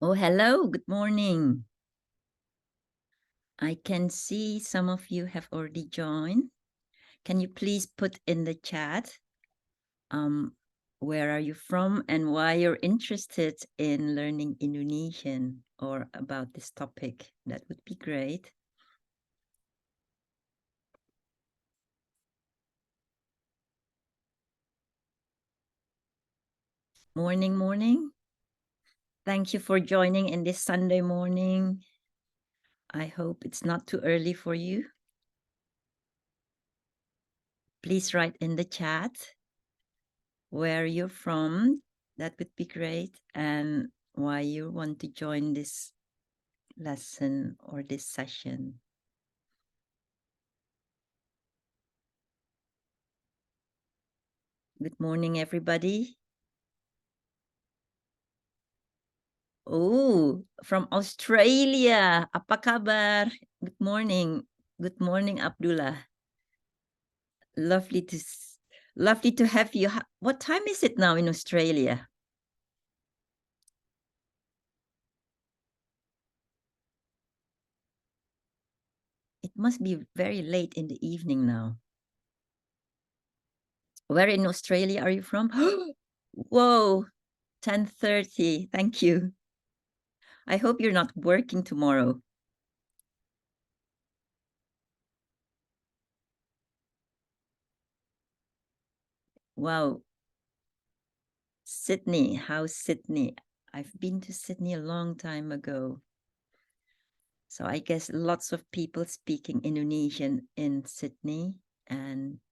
Oh, hello. Good morning. I can see some of you have already joined. Can you please put in the chat where are you from and why you're interested in learning Indonesian or about this topic? That would be great. Morning, morning. Thank you for joining in this Sunday morning. I hope it's not too early for you. Please write in the chat where you're from. That would be great. And why you want to join this lesson or this session. Good morning, everybody. Oh, from Australia. Apa kabar? Good morning. Good morning, Abdullah. Lovely to have you. What time is it now in Australia? It must be very late in the evening now. Where in Australia are you from? Whoa, 10:30. Thank you. I hope you're not working tomorrow. Wow. Sydney, how's Sydney? I've been to Sydney a long time ago. So I guess lots of people speaking Indonesian in Sydney, and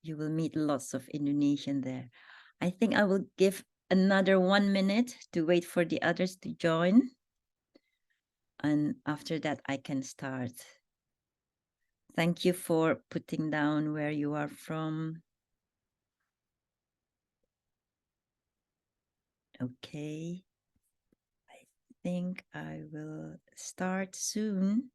you will meet lots of Indonesian there. I think I will give another 1 minute to wait for the others to join. And after that, I can start. Thank you for putting down where you are from. Okay. I think I will start soon.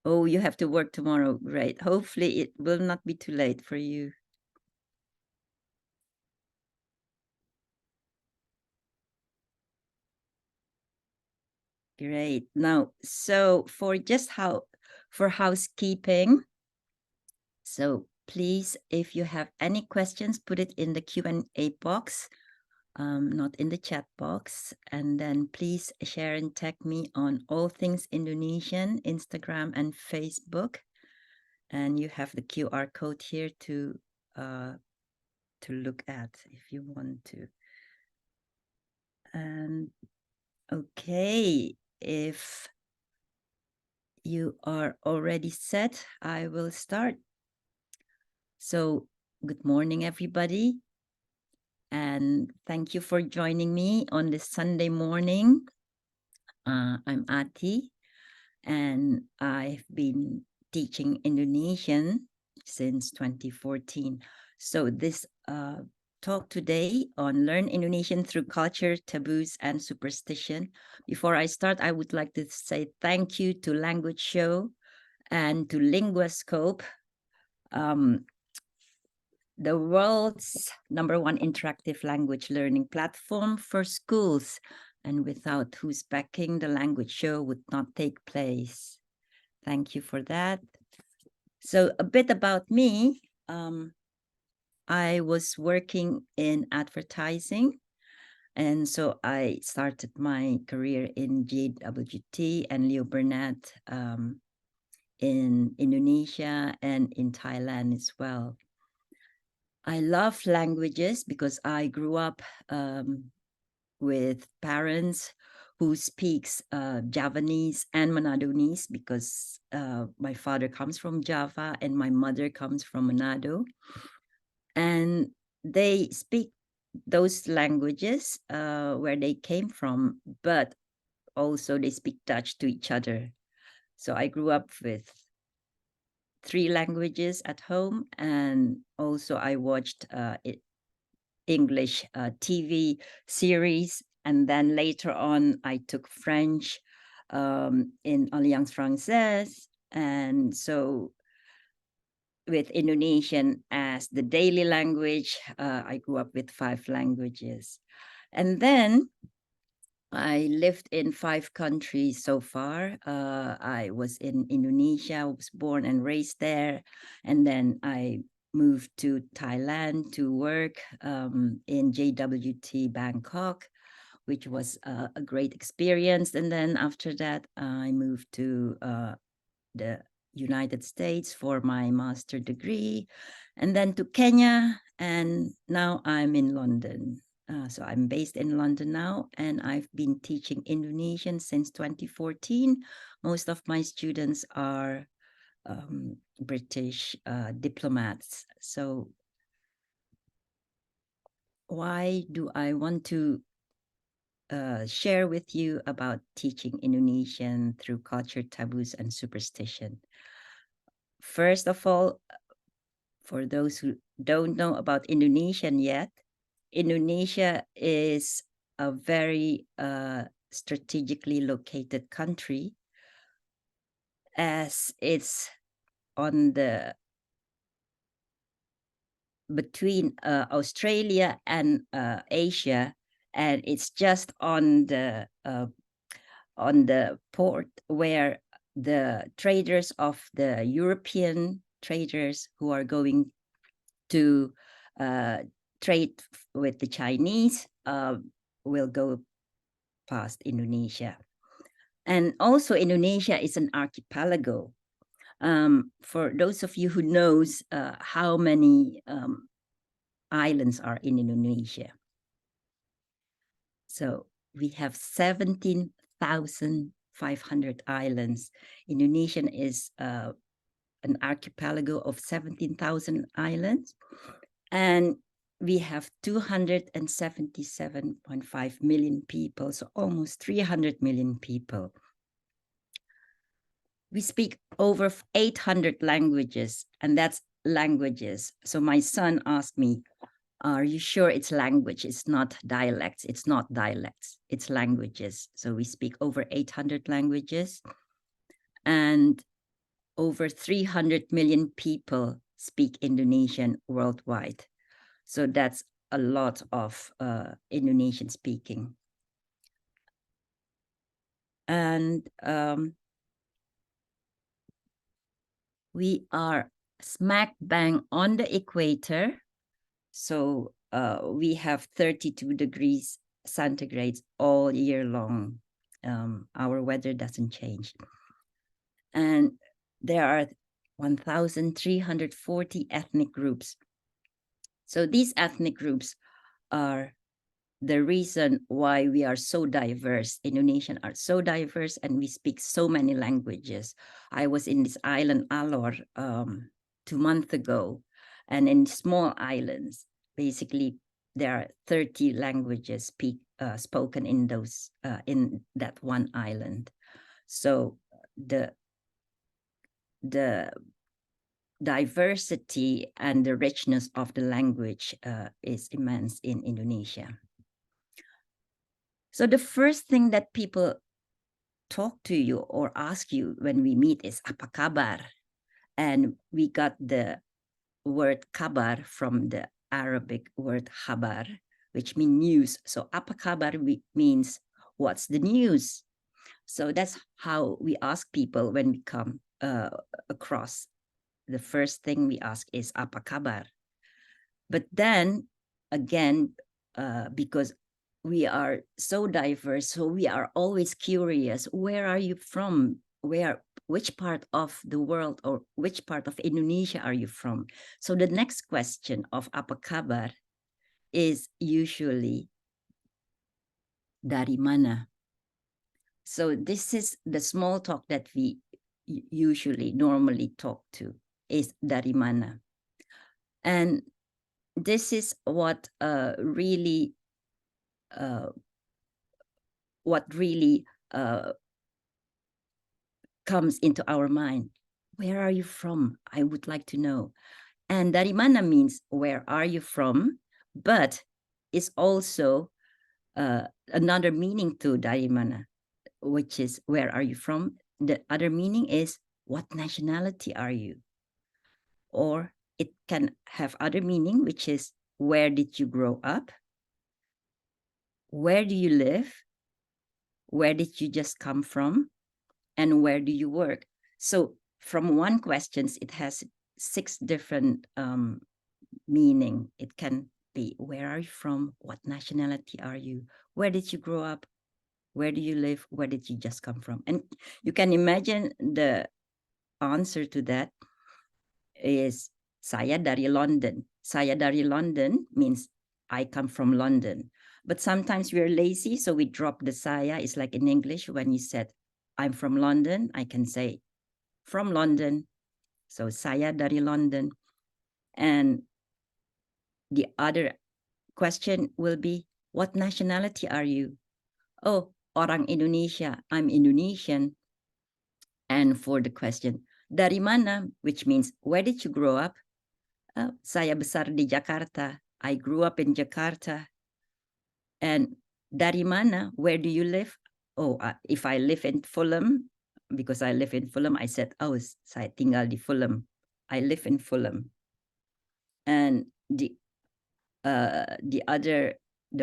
Oh, you have to work tomorrow. Great. Hopefully it will not be too late for you. Great. Now, so for housekeeping, so please, if you have any questions, put it in the Q&A box, not in the chat box. And then please share and tag me on All Things Indonesian, Instagram and Facebook. And you have the QR code here to look at if you want to. And okay, if you are already set, I will start. So good morning, everybody. And thank you for joining me on this Sunday morning. I'm Ati, and I've been teaching Indonesian since 2014. So this talk today on Learn Indonesian Through Culture, Taboos, and Superstition. Before I start, I would like to say thank you to Language Show and to Linguascope, the world's #1 interactive language learning platform for schools, and without whose backing, the Language Show would not take place. Thank you for that. So a bit about me. I was working in advertising, and so I started my career in JWT and Leo Burnett in Indonesia and in Thailand as well. I love languages because I grew up with parents who speaks Javanese and Manadonese because my father comes from Java and my mother comes from Manado. And they speak those languages where they came from, but also they speak Dutch to each other. So I grew up with 3 languages at home, and also I watched English TV series And then later on, I took French in Alliance Française. And so with Indonesian as the daily language, I grew up with 5 languages. And then I lived in 5 countries so far. I was in Indonesia, was born and raised there. And then I moved to Thailand to work in JWT Bangkok, which was a great experience. And then after that, I moved to the United States for my master degree, and then to Kenya. And now I'm in London. So I'm based in London now, and I've been teaching Indonesian since 2014. Most of my students are British diplomats. So why do I want to share with you about teaching Indonesian through culture, taboos, and superstition? First of all, for those who don't know about Indonesian yet, Indonesia is a very strategically located country, as it's on the between Australia and Asia, and it's just on the port where the traders of the European traders who are going to trade with the Chinese will go past Indonesia. And also Indonesia is an archipelago. For those of you who knows how many islands are in Indonesia. So we have 17,500 islands. Indonesian is an archipelago of 17,000 islands. And we have 277.5 million people, so almost 300 million people. We speak over 800 languages, and that's languages. So my son asked me, are you sure it's language? It's not dialects. It's not dialects. It's languages. So we speak over 800 languages, and over 300 million people speak Indonesian worldwide. So that's a lot of Indonesian speaking. And we are smack bang on the equator. So we have 32 degrees centigrade all year long. Our weather doesn't change. And there are 1,340 ethnic groups. So these ethnic groups are the reason why we are so diverse. Indonesians are so diverse, and we speak so many languages. I was in this island, Alor, 2 months ago, and in small islands, basically, there are 30 languages spoken in those in that one island. So the diversity and the richness of the language is immense in Indonesia. So the first thing that people talk to you or ask you when we meet is apa kabar? And we got the word kabar from the Arabic word khabar, which means news. So apa kabar means what's the news? So that's how we ask people when we come across. The first thing we ask is apa kabar? But then again, because we are so diverse, so we are always curious, where are you from? Which part of the world or which part of Indonesia are you from? So the next question of apa kabar is usually dari mana? So this is the small talk that we usually normally talk to, is dari mana? And this is what really comes into our mind. Where are you from? I would like to know. And dari mana means where are you from, but it's also another meaning to dari mana, which is where are you from? The other meaning is what nationality are you? Or it can have other meaning, which is where did you grow up? Where do you live? Where did you just come from? And where do you work? So from one question, it has 6 different meaning. It can be where are you from? What nationality are you? Where did you grow up? Where do you live? Where did you just come from? And you can imagine the answer to that is saya dari London. Saya dari London means I come from London. But sometimes we're lazy, so we drop the saya. It's like in English, when you said, I'm from London, I can say from London. So saya dari London. And the other question will be, what nationality are you? Oh, orang Indonesia. I'm Indonesian. And for the question, dari mana, which means where did you grow up? Saya besar di Jakarta. I grew up in Jakarta. And dari mana, where do you live? Oh, if I live in Fulham, because I live in Fulham, I said, oh, saya tinggal di Fulham. I live in Fulham. And the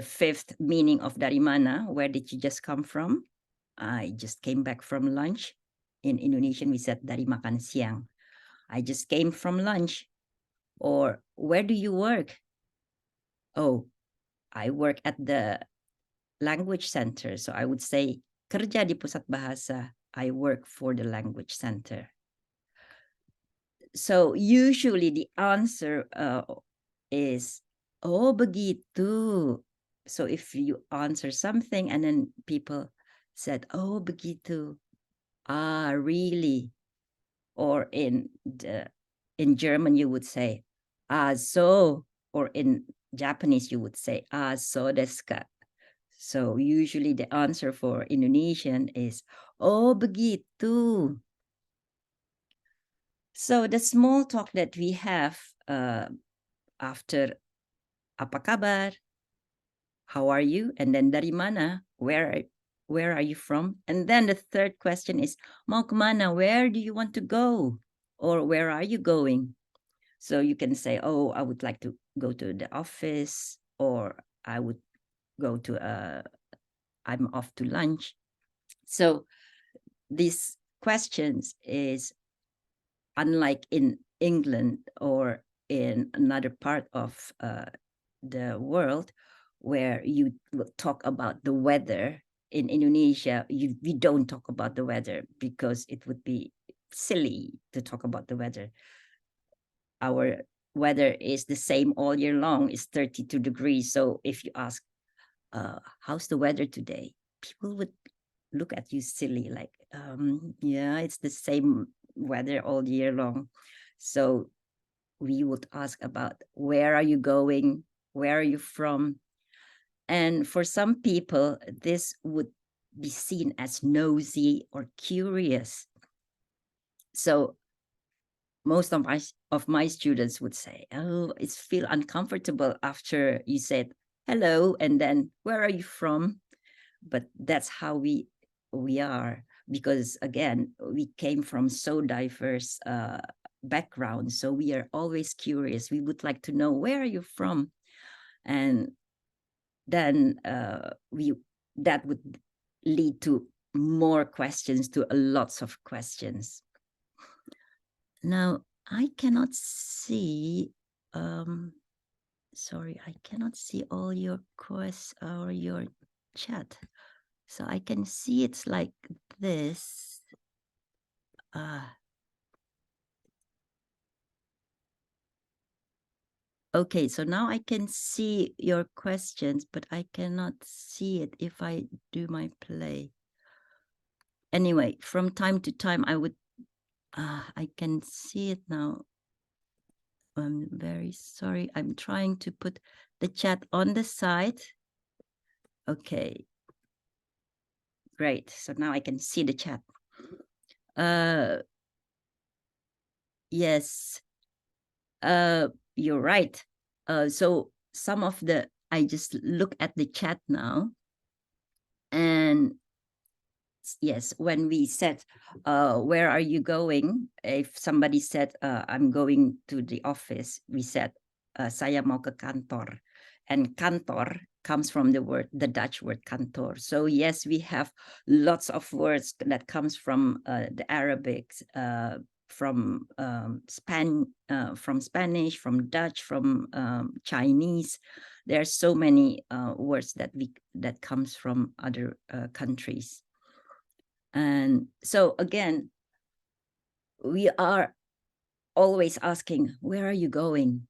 fifth meaning of dari mana, where did you just come from? I just came back from lunch. In Indonesian, we said dari makan siang. I just came from lunch. Or where do you work? Oh, I work at the language center. So I would say kerja di pusat bahasa. I work for the language center. So usually the answer is, oh, begitu. So if you answer something and then people said, oh, begitu. Ah, really? Or in German, you would say, ah, so. Or in Japanese, you would say, ah, so desu ka. So usually the answer for Indonesian is, oh, begitu. So the small talk that we have after apa kabar, how are you? And then dari mana, where are you from? And then the third question is, mau kemana, where do you want to go? Or where are you going? So you can say, oh, I would like to go to the office, or I would go to I'm off to lunch. So these questions is unlike in England or in another part of the world where you will talk about the weather. In Indonesia, we don't talk about the weather because it would be silly to talk about the weather. Our weather is the same all year long. It's 32 degrees. So if you ask, how's the weather today? People would look at you silly, like, yeah, it's the same weather all year long. So we would ask about, where are you going? Where are you from? And for some people, this would be seen as nosy or curious. So most of my students would say, oh, it's feel uncomfortable after you said hello and then where are you from? But that's how we are, because again, we came from so diverse backgrounds. So we are always curious. We would like to know, where are you from? And then that would lead to more questions, to lots of questions. Now, I cannot see, sorry, I cannot see all your quests or your chat. So I can see it's like this. Okay, so now I can see your questions, but I cannot see it if I do my play. Anyway, from time to time, I can see it now. I'm very sorry. I'm trying to put the chat on the side. Okay. Great. So now I can see the chat. Yes. You're right. So some of I just look at the chat now. And yes, when we said, where are you going? If somebody said, I'm going to the office, we said, saya mau ke kantor. And kantor comes from the Dutch word kantor. So yes, we have lots of words that comes from the Arabic, from Spanish, from Dutch, from Chinese. There are so many words that comes from other countries. And so again, we are always asking, where are you going?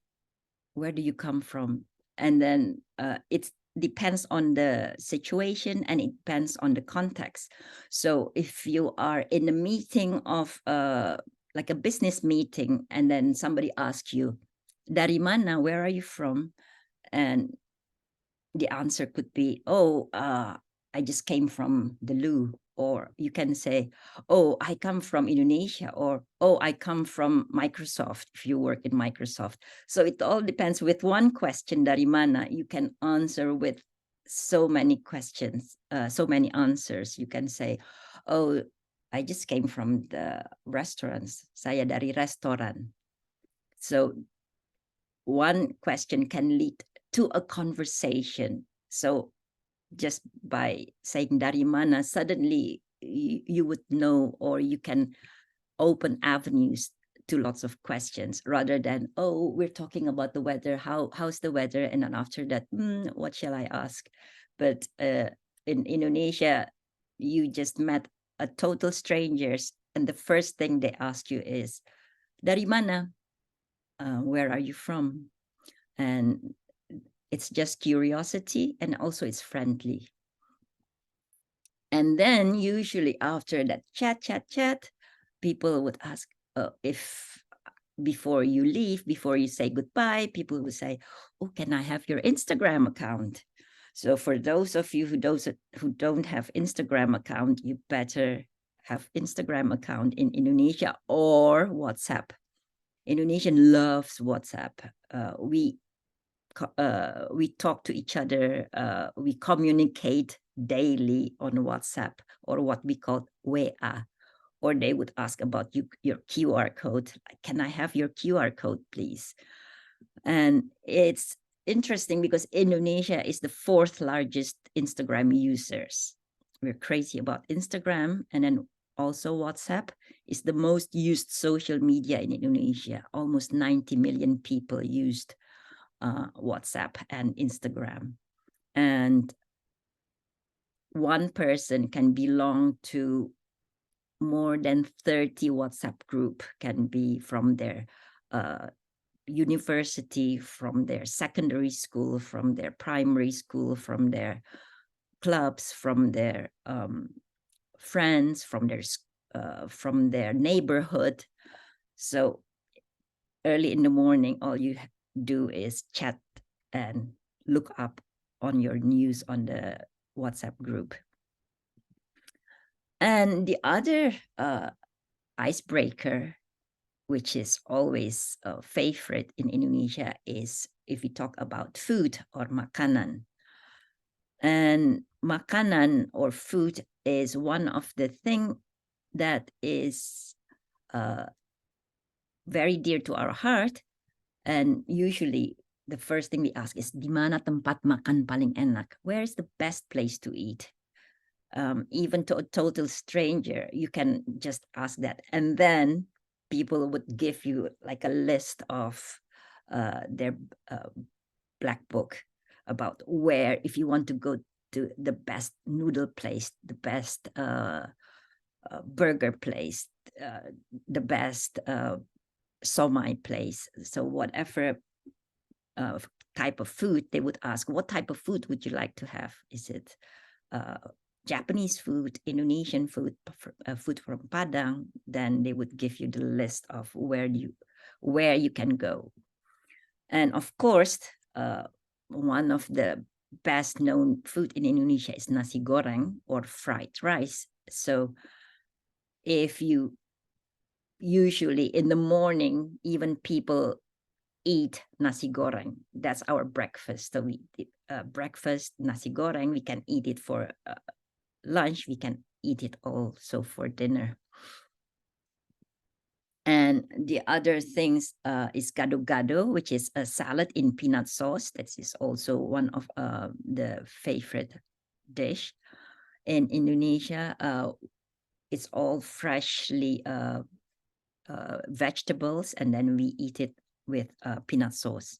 Where do you come from? And then it depends on the situation and it depends on the context. So if you are in a meeting of like a business meeting, and then somebody asks you, dari mana, where are you from? And the answer could be, oh, I just came from the loo. Or you can say, oh, I come from Indonesia, or oh, I come from Microsoft, if you work in Microsoft. So it all depends. With one question, dari mana, you can answer with so many questions, so many answers. You can say, oh, I just came from the restaurants. Saya dari restoran. So one question can lead to a conversation. So just by saying dari mana, suddenly you would know, or you can open avenues to lots of questions, rather than, oh, we're talking about the weather, how's the weather, and then after that, what shall I ask? But in Indonesia, you just met a total strangers, and the first thing they ask you is, dari mana? Where are you from? And it's just curiosity, and also it's friendly. And then usually after that chat, people would ask, if before you leave, before you say goodbye, people would say, oh, can I have your Instagram account? So for those of you who don't have Instagram account, you better have Instagram account in Indonesia, or WhatsApp. Indonesian loves WhatsApp. We talk to each other, we communicate daily on WhatsApp, or what we call WA, or they would ask about your QR code. Can I have your QR code, please? And it's interesting because Indonesia is the 4th largest Instagram users. We're crazy about Instagram, and then also WhatsApp is the most used social media in Indonesia. Almost 90 million people used WhatsApp and Instagram. And one person can belong to more than 30 WhatsApp group, can be from their university, from their secondary school, from their primary school, from their clubs, from their friends, from their neighborhood. So early in the morning, all you do is chat and look up on your news on the WhatsApp group. And the other icebreaker, which is always a favorite in Indonesia, is if we talk about food or makanan. And makanan or food is one of the things that is very dear to our heart. And usually the first thing we ask is, di mana tempat makan paling enak? Where is the best place to eat? Even to a total stranger, you can just ask that. And then people would give you like a list of their black book about where, if you want to go to the best noodle place, the best burger place, the best somai place. So whatever type of food, they would ask, what type of food would you like to have? Is it Japanese food, Indonesian food, food from Padang? Then they would give you the list of where you can go. And of course, one of the best known food in Indonesia is nasi goreng, or fried rice. So if you usually in the morning, even people eat nasi goreng. That's our breakfast. So we breakfast nasi goreng. We can eat it for lunch, we can eat it also for dinner. And the other things is gado-gado, which is a salad in peanut sauce. That is also one of the favorite dish. In Indonesia, it's all freshly vegetables, and then we eat it with peanut sauce.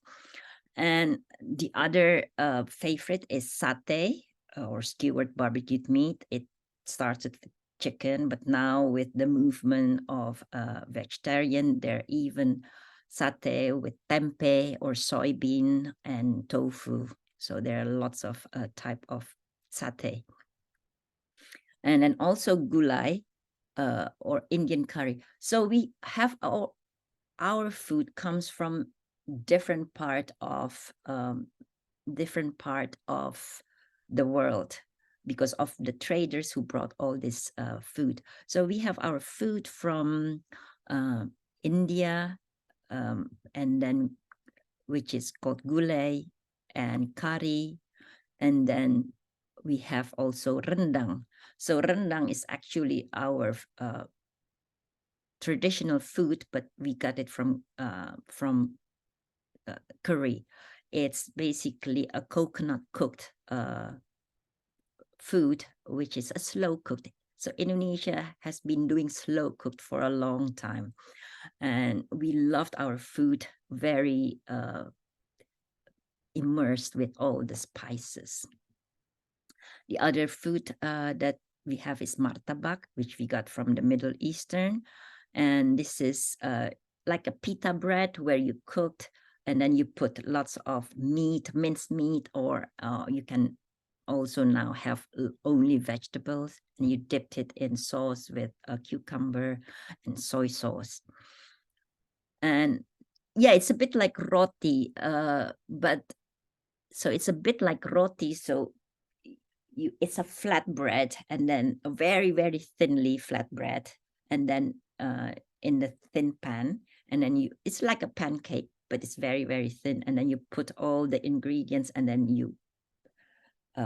And the other favorite is satay, or skewered barbecued meat. It started with chicken, but now with the movement of vegetarian, there are even satay with tempeh or soybean and tofu. So there are lots of type of satay. And then also gulai, or Indian curry. So we have our food comes from different part of the world because of the traders who brought all this food. So we have our food from India, and then which is called gulai and curry, and then we have also rendang. So rendang is actually our traditional food, but we got it from curry. It's basically a coconut cooked food, which is a slow cooked. So Indonesia has been doing slow cooked for a long time, and we loved our food very immersed with all the spices. The other food that we have is martabak, which we got from the Middle Eastern. And this is like a pita bread where you cooked and then you put lots of meat, minced meat, or you can also now have only vegetables, and you dipped it in sauce with a cucumber and soy sauce. And yeah, it's a bit like roti, but so it's a bit like roti. So it's a flat bread, and then a very, very thinly flat bread, and then in the thin pan, and then it's like a pancake, but it's very, very thin, and then you put all the ingredients, and then you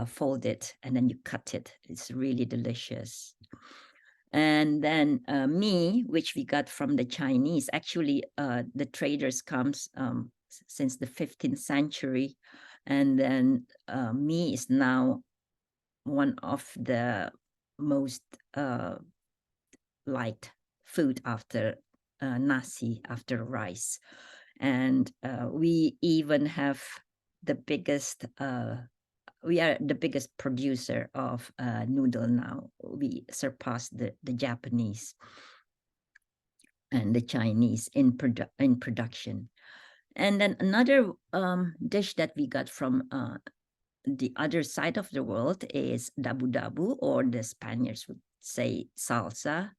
fold it, and then you cut it. It's really delicious. And then mee, which we got from the Chinese. Actually, the traders comes since the 15th century, and then mee is now one of the most liked food after nasi, after rice. And we even have the biggest, we are the biggest producer of noodle now. We surpassed the Japanese and the Chinese in production. And then another dish that we got from the other side of the world is dabu-dabu, or the Spaniards would say salsa.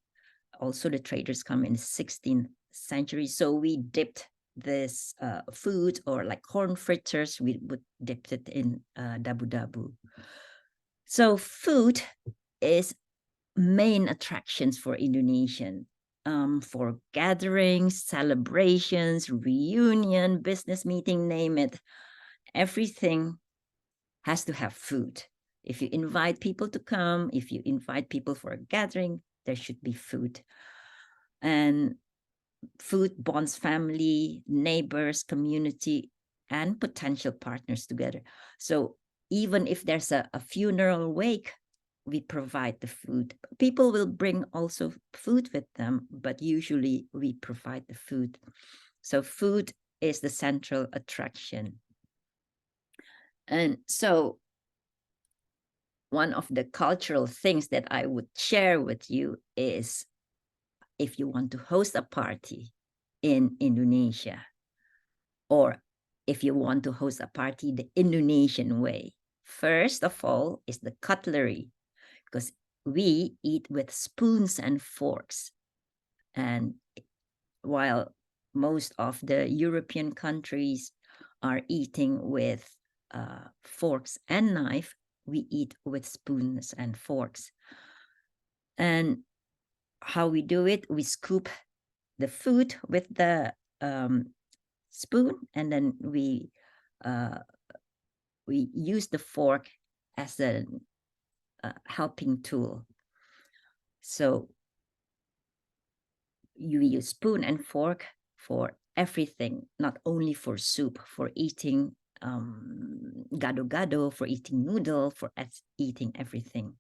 Also, the traders come in the 16th century. So we dipped this food, or like corn fritters, we would dip it in dabu-dabu. So food is main attractions for Indonesian. For gatherings, celebrations, reunion, business meeting, name it. Everything has to have food. If you invite people to come, if you invite people for a gathering, there should be food. And food bonds family, neighbors, community, and potential partners together. So even if there's a funeral wake, we provide the food. People will bring also food with them, but usually we provide the food. So food is the central attraction. And so one of the cultural things that I would share with you is, if you want to host a party in Indonesia, or if you want to host a party the Indonesian way, first of all is the cutlery, because we eat with spoons and forks. And while most of the European countries are eating with forks and knife, we eat with spoons and forks. And how we do it, we scoop the food with the spoon, and then we use the fork as a helping tool. So you use spoon and fork for everything, not only for soup, for eating gado-gado, for eating noodle, for eating everything.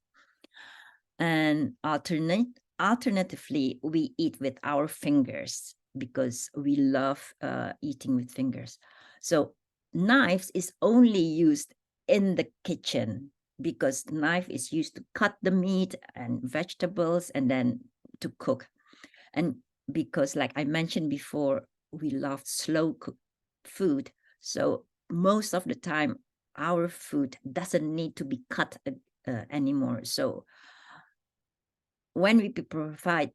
And alternatively, we eat with our fingers because we love eating with fingers. So knives is only used in the kitchen because knife is used to cut the meat and vegetables and then to cook. And because, like I mentioned before, we love slow cooked food. So most of the time, our food doesn't need to be cut anymore. So when we provide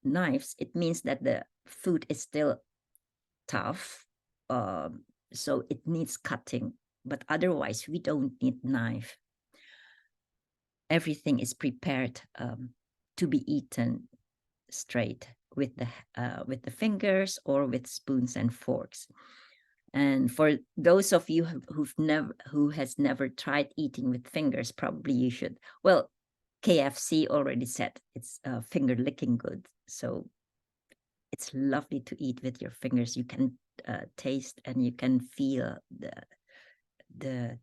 knives, it means that the food is still tough. So it needs cutting, but otherwise we don't need knife. Everything is prepared to be eaten straight with the fingers or with spoons and forks. And for those of you who has never tried eating with fingers, probably you should. Well, KFC already said it's finger licking good, so it's lovely to eat with your fingers. You can taste and you can feel the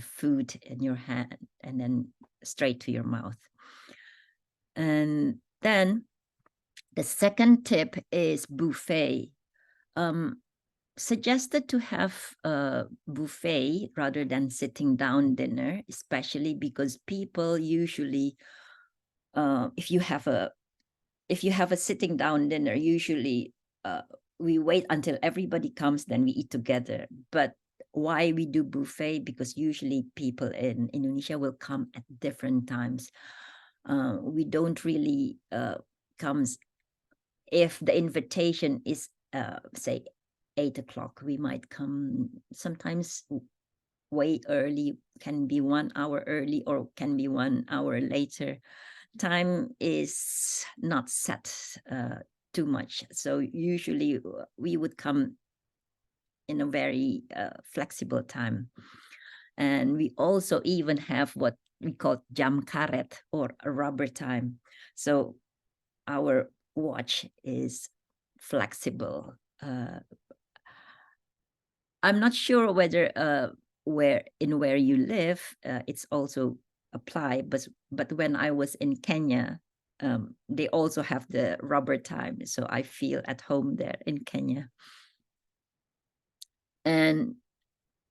food in your hand and then straight to your mouth. And then the second tip is buffet. Suggested to have a buffet rather than sitting down dinner, especially because people usually, if you have a sitting down dinner, usually we wait until everybody comes, then we eat together. But why we do buffet? Because usually people in Indonesia will come at different times. We don't really comes if the invitation is say 8 o'clock. We might come sometimes way early, can be 1 hour early or can be 1 hour later. Time is not set too much. So usually we would come in a very flexible time. And we also even have what we call jam karet or a rubber time. So our watch is flexible. I'm not sure whether where you live it's also apply, but when I was in Kenya, they also have the rubber time, so I feel at home there in Kenya. And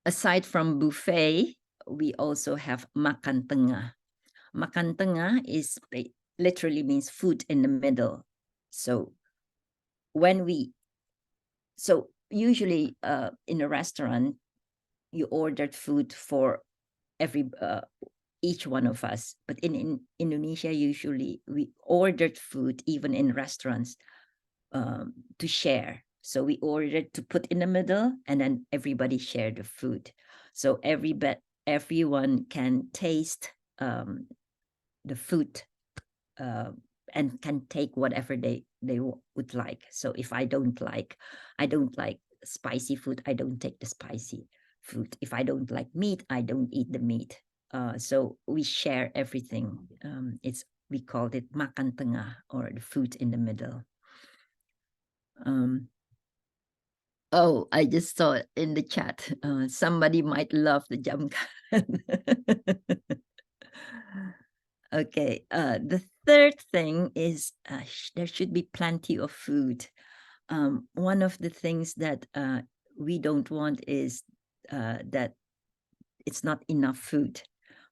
aside from buffet, we also have makan tengah. Makan tengah is literally means food in the middle. So usually in a restaurant, you ordered food for each one of us. But in Indonesia, usually we ordered food even in restaurants to share. So we ordered to put in the middle, and then everybody shared the food. So everyone can taste the food and can take whatever they would like. So if I don't like spicy food, I don't take the spicy food. If I don't like meat, I don't eat the meat. So we share everything. We called it makan tengah, or the food in the middle. Oh, I just saw it in the chat. Somebody might love the jam karet. Okay, the third thing is there should be plenty of food. One of the things that we don't want is that it's not enough food,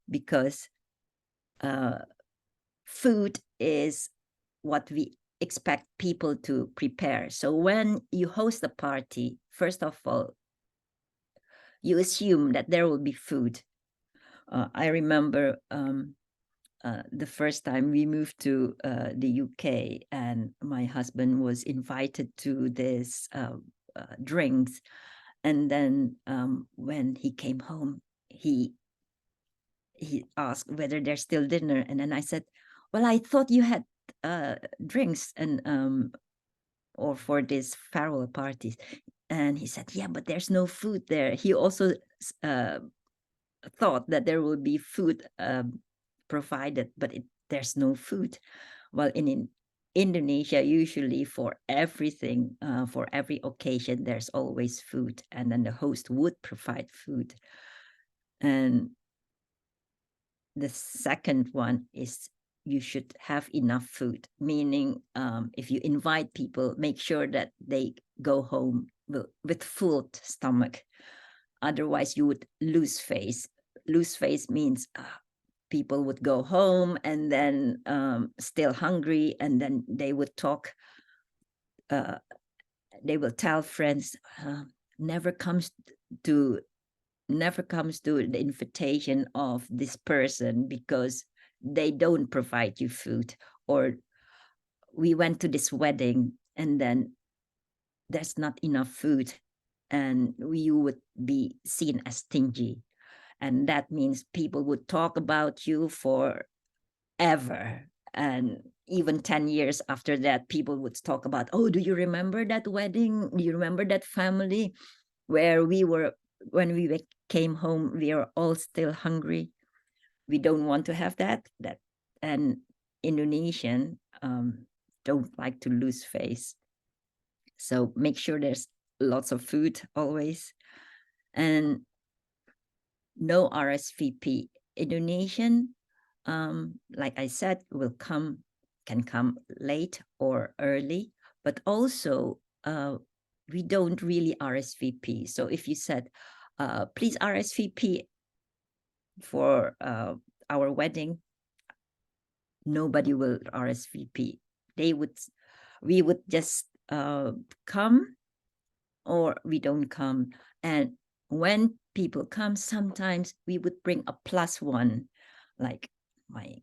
because food is what we expect people to prepare. So when you host a party, first of all, you assume that there will be food. I remember the first time we moved to the UK, and my husband was invited to this drinks. And then when he came home, he asked whether there's still dinner. And then I said, well, I thought you had drinks and or for these farewell parties. And he said, yeah, but there's no food there. He also thought that there will be food provided, but there's no food. Well, in Indonesia, usually for everything, for every occasion, there's always food, and then the host would provide food. And the second one is you should have enough food, meaning if you invite people, make sure that they go home with full stomach. Otherwise, you would lose face. Lose face means people would go home and then still hungry, and then they would talk. They will tell friends, never comes to the invitation of this person because they don't provide you food, or we went to this wedding and then there's not enough food, and you would be seen as stingy. And that means people would talk about you forever. And even 10 years after that, people would talk about, oh, do you remember that wedding? Do you remember that family where when we came home, we are all still hungry? We don't want to have that. And Indonesian don't like to lose face. So make sure there's lots of food always. And no RSVP. Indonesian, like I said, can come late or early, but also we don't really RSVP. So if you said, please RSVP for our wedding, nobody will RSVP. We would just come, or we don't come. And when people come, sometimes we would bring a +1, like my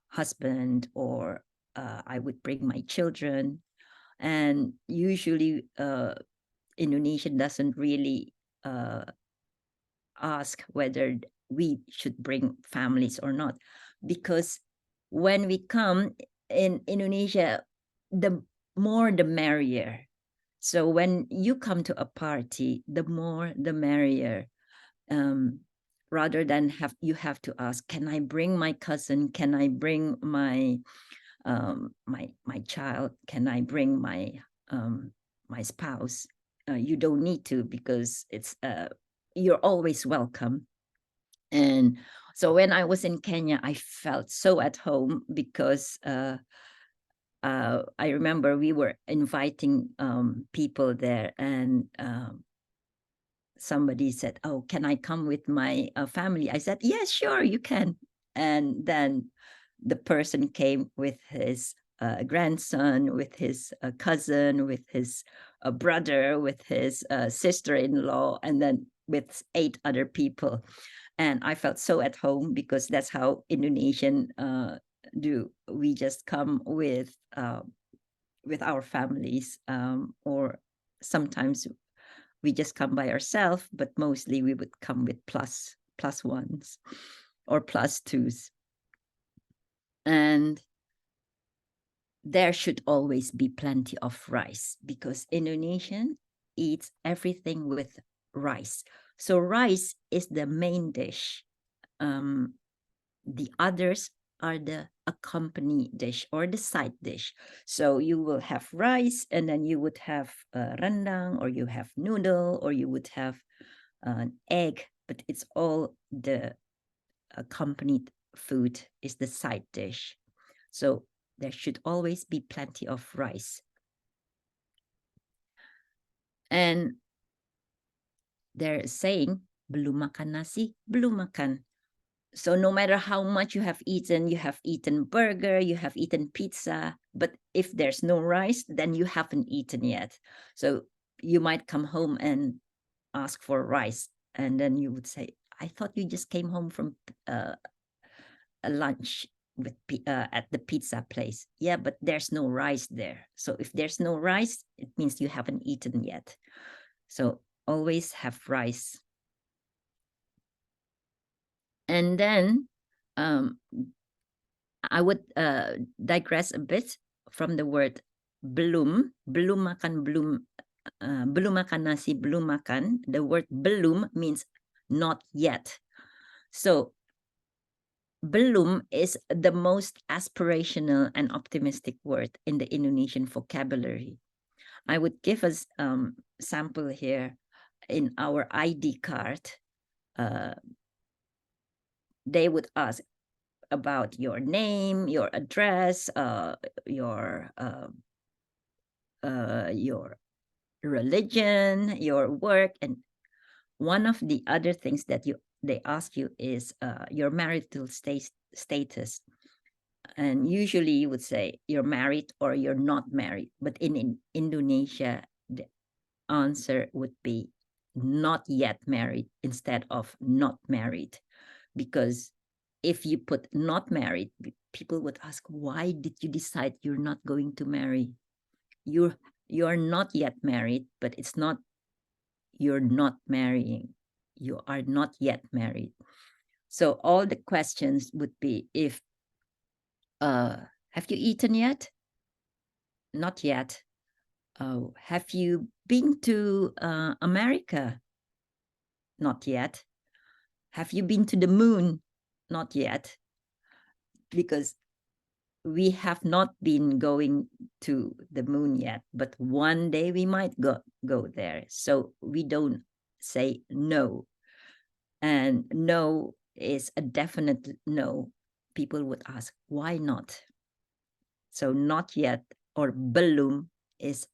husband, or I would bring my children. And usually Indonesian doesn't really ask whether we should bring families or not, because when we come in Indonesia, the more the merrier. So when you come to a party, the more the merrier. Rather than you have to ask, can I bring my cousin? Can I bring my my child? Can I bring my spouse? You don't need to, because it's you're always welcome. And so when I was in Kenya, I felt so at home, because I remember we were inviting people there, and somebody said, oh, can I come with my family? I said, yes, sure, you can. And then the person came with his grandson, with his cousin, with his brother, with his sister-in-law, and then with 8 other people. And I felt so at home, because that's how Indonesian do. We just come with our families, or sometimes we just come by ourselves, but mostly we would come with +1s or +2s. And there should always be plenty of rice, because Indonesian eats everything with rice. So rice is the main dish. The others are the accompany dish or the side dish. So you will have rice, and then you would have rendang, or you have noodle, or you would have an egg, but it's all the accompanied food is the side dish. So there should always be plenty of rice. And they're saying, belum makan nasi, belum makan. So no matter how much you have eaten burger, you have eaten pizza, but if there's no rice, then you haven't eaten yet. So you might come home and ask for rice, and then you would say, I thought you just came home from a lunch with at the pizza place. Yeah, but there's no rice there. So if there's no rice, it means you haven't eaten yet. So always have rice. And then I would digress a bit from the word belum makan, belum makan nasi, belum makan. The word belum means not yet. So belum is the most aspirational and optimistic word in the Indonesian vocabulary. I would give us sample here in our ID card. They would ask about your name, your address, your religion, your work, and one of the other things that they ask you is your marital status. And usually you would say you're married or you're not married. But in Indonesia, the answer would be not yet married instead of not married. Because if you put not married, people would ask, why did you decide you're not going to marry? You're not yet married, but it's not you're not marrying. You are not yet married. So all the questions would be if have you eaten yet? Not yet. Have you been to America? Not yet. Have you been to the moon? Not yet. Because we have not been going to the moon yet, but one day we might go there. So we don't say no. And no is a definite no. People would ask, why not? So not yet or belum is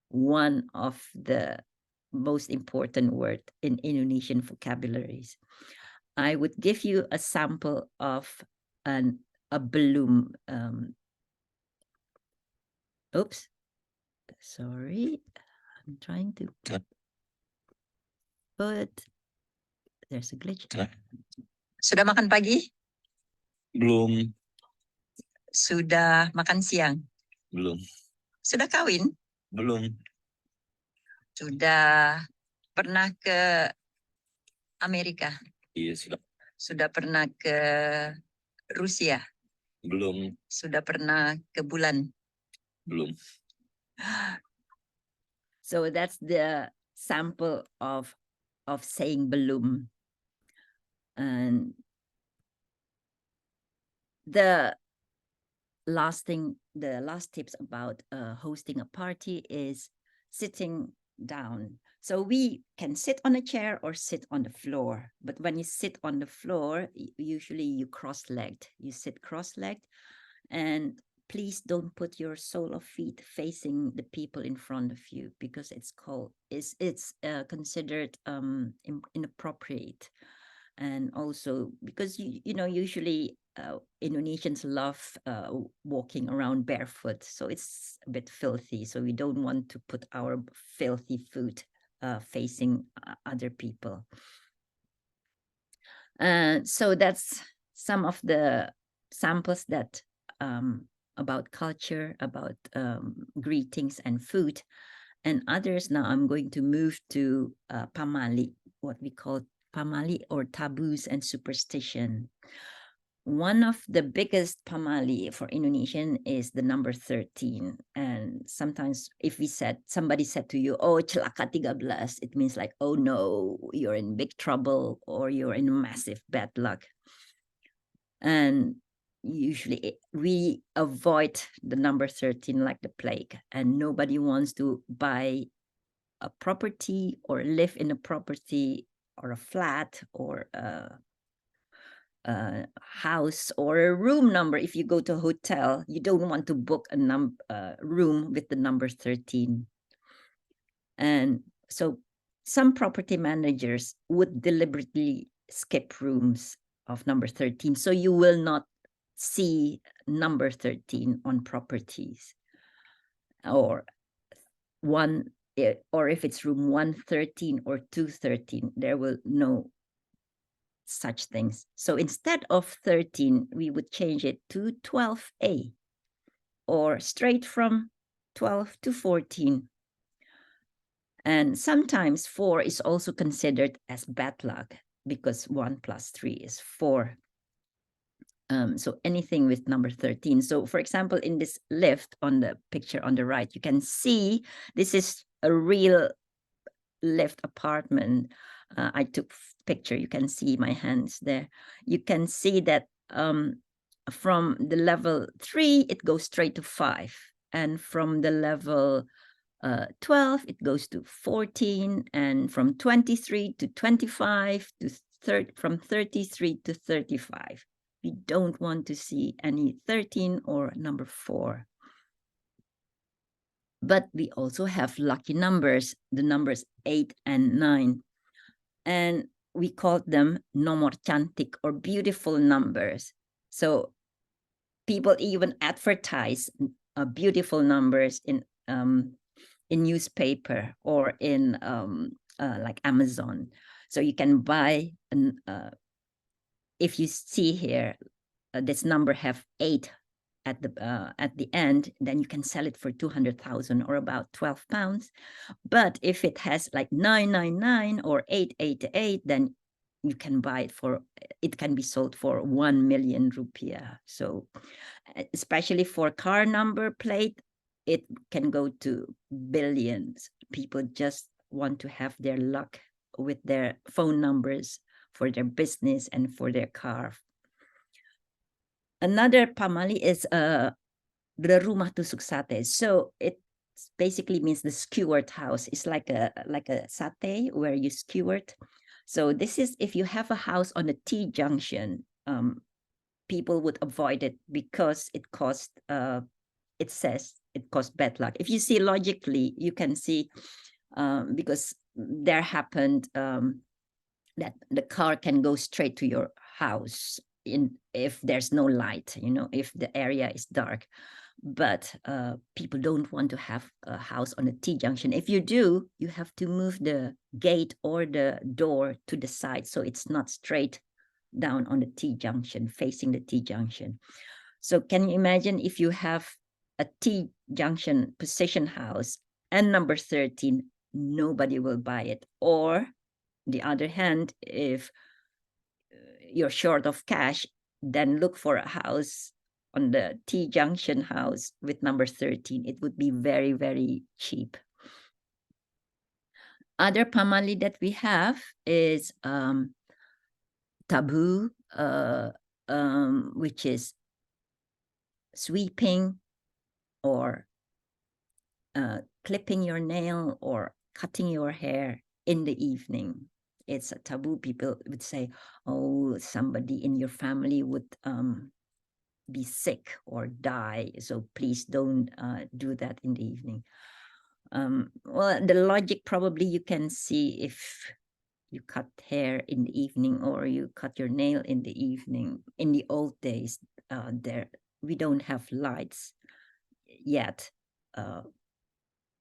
one of the most important word in Indonesian vocabularies. I would give you a sample of a belum. Oops, sorry. I'm trying to put, there's a glitch. Sudah makan pagi? Belum. Sudah makan siang? Belum. Sudah kawin? Belum. Sudah pernah ke Amerika? Iya, sudah. Sudah pernah ke Rusia? Belum. Sudah pernah ke bulan? Belum. So that's the sample of saying belum. And the last tips about hosting a party is sitting down. So we can sit on a chair or sit on the floor. But when you sit on the floor, usually you cross-legged. You sit cross-legged, and please don't put your sole of feet facing the people in front of you, because it's considered inappropriate. And also because usually Indonesians love walking around barefoot, so it's a bit filthy. So we don't want to put our filthy foot facing other people. So that's some of the samples that about culture, about greetings and food, and others. Now I'm going to move to pamali, what we call pamali or taboos and superstition. One of the biggest pamali for Indonesian is the number 13. And sometimes if somebody said to you, oh, celaka 13, it means like, oh no, you're in big trouble or you're in massive bad luck. And usually we avoid the number 13 like the plague, and nobody wants to buy a property or live in a property or a flat or a house or a room number. If you go to a hotel, you don't want to book a room with the number 13. And so some property managers would deliberately skip rooms of number 13, so you will not see number 13 on properties, or if it's room 113 or 213, there will no such things. So instead of 13, we would change it to 12A, or straight from 12 to 14. And sometimes 4 is also considered as bad luck, because 1 plus 3 is 4. So anything with number 13. So for example, in this lift on the picture on the right, you can see this is a real lift apartment. I took picture. You can see my hands there. You can see that from the level 3, it goes straight to 5. And from the level 12, it goes to 14. And from 23 to 25 to from 33 to 35. We don't want to see any 13 or number 4. But we also have lucky numbers, the numbers 8 and 9. And we call them nomor cantik, or beautiful numbers. So people even advertise beautiful numbers in newspaper or in like Amazon. So you can buy if you see here, this number have 8 at the end, then you can sell it for 200,000 or about 12 pounds. But if it has like 999 or 888, then you can buy it for, it can be sold for 1 million rupiah. So especially for car number plate, it can go to billions. People just want to have their luck with their phone numbers for their business and for their car. Another pamali is the rumah tusuk sate. So it basically means the skewered house. It's like a satay where you skewered. So this is if you have a house on a T junction, people would avoid it because it cost. It says it costs bad luck. If you see logically, you can see because there happened that the car can go straight to your house if there's no light, if the area is dark. But people don't want to have a house on a T-junction. If you do, you have to move the gate or the door to the side so it's not straight down on the T-junction, facing the T-junction. So can you imagine if you have a T-junction position house and number 13, nobody will buy it. Or the other hand, if you're short of cash, then look for a house on the T-junction house with number 13. It would be very, very cheap. Other pamali that we have is taboo, which is sweeping or clipping your nail or cutting your hair in the evening. It's a taboo. People would say, oh, somebody in your family would be sick or die, so please don't do that in the evening. Well, the logic probably you can see if you cut hair in the evening or you cut your nail in the evening. In the old days, we don't have lights yet.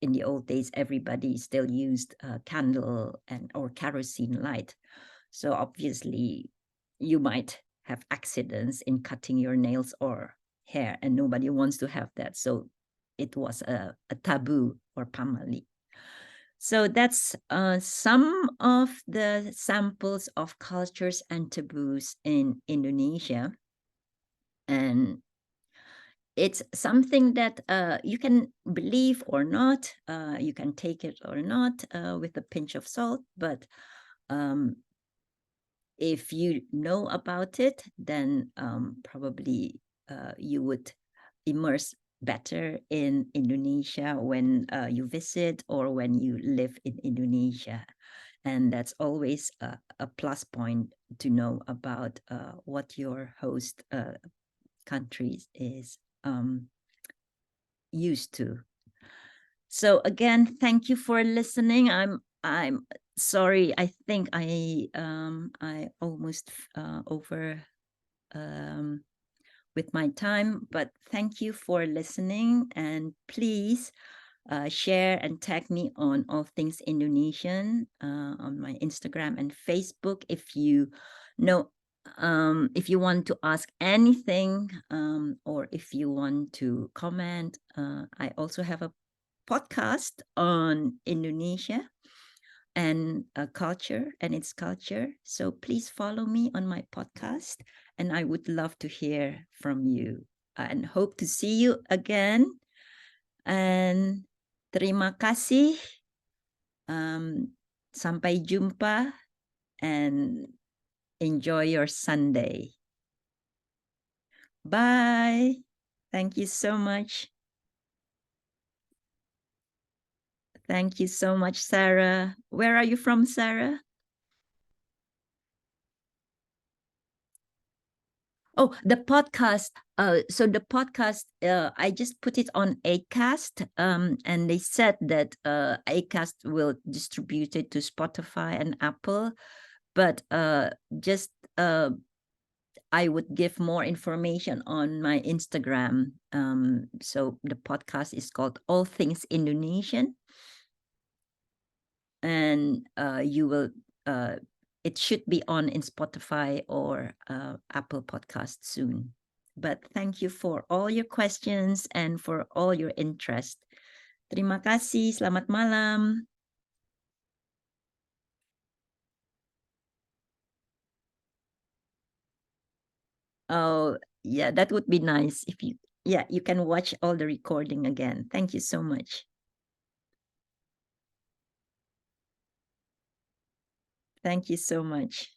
In the old days, everybody still used candle or kerosene light. So obviously, you might have accidents in cutting your nails or hair, and nobody wants to have that. So it was a taboo or pamali. So that's some of the samples of cultures and taboos in Indonesia. And it's something that you can believe or not, you can take it or not with a pinch of salt, but if you know about it, then probably you would immerse better in Indonesia when you visit or when you live in Indonesia. And that's always a plus point to know about what your host country is used to. So again, thank you for listening. I'm sorry. I think I almost over with my time, but thank you for listening, and please share and tag me on All Things Indonesian on my Instagram and Facebook if you know. If you want to ask anything or if you want to comment, I also have a podcast on Indonesia and culture and its culture. So please follow me on my podcast, and I would love to hear from you and hope to see you again. And terima kasih. Sampai jumpa and enjoy your Sunday. Bye. Thank you so much. Thank you so much, Sarah. Where are you from, Sarah? Oh, the podcast. So the podcast, I just put it on Acast, and they said that Acast will distribute it to Spotify and Apple, but just I would give more information on my Instagram. So the podcast is called All Things Indonesian, and you will. It should be on in Spotify or Apple Podcast soon. But thank you for all your questions and for all your interest. Terima kasih. Selamat malam. Oh, yeah, that would be nice if you, yeah, you can watch all the recording again. Thank you so much. Thank you so much.